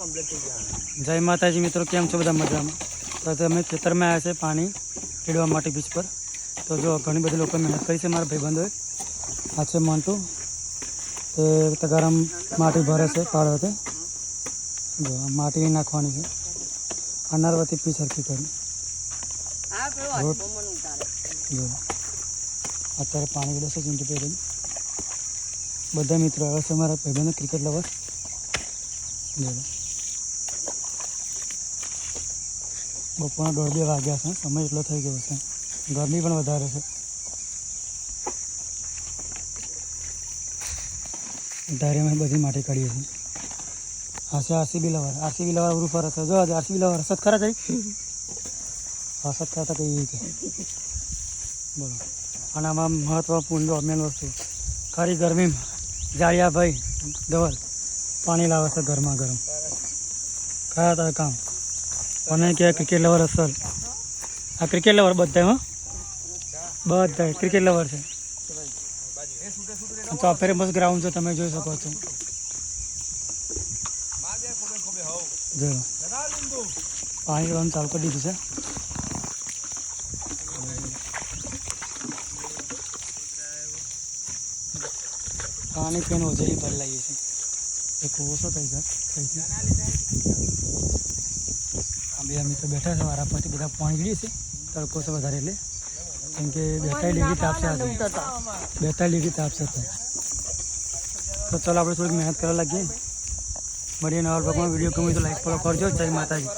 जय माताजी मित्रों, केम छो बधा मजामां। तो अमे खेतर में आया है पानी पीड़वा माटे बीच पर। तो जो घणी बधी लोग मेहनत करी है मारा भाईबंधोए। आ छे मंटू ते तगाराम माटी भरे से पाड़े ते जो माटी नाखवानी है अनारवती पीछ हरखी करी जो अत्यारे पानी गड़े से चूंटी पहरे बधा मित्रों आवे छे मारा भाईबंधो क्रिकेट लवर जो बपोर 1:30 वाग्या है। समय एटलो थई गयो छे, गर्मी पण वधारे छे। डायरी में बधी माटी काढ़ीए छे। आसे आरसीबी लवर उरूफ हरस जो आरसीबी लवर हरसत खरा जाई हरसत करता कई छे बोलो। अने आमां महत्वपूर्ण जो मेन वस्तु खरी गर्मी में जाड़िया भाई धवल पानी लावे छे गरमा गरम कया था काम મને કે ક્રિકેટ લવર અસલ આ ક્રિકેટ લવર બધા બધા ક્રિકેટ લવર છે। તો આ ફેમસ ગ્રાઉન્ડ છે, તમે જોઈ શકો છો। જો પાણી ગળવાનું ચાલુ કરી દીધું છે। પાણી પીને ઓજરી ભરી લાવીએ છીએ એક ઓછો થઈ જાય बीजा मित्र बैठा है वारा पर बधा पानी गड़ी से तड़को से वधारे ले केम के 42 डिग्री ताप से आज 42 डिग्री ताप से था। तो चलो आप थोड़ी मेहनत करने लगे बढ़िया नवा ब्लॉग में वीडियो गमी तो लाइक फॉलो करजो। जय माताजी।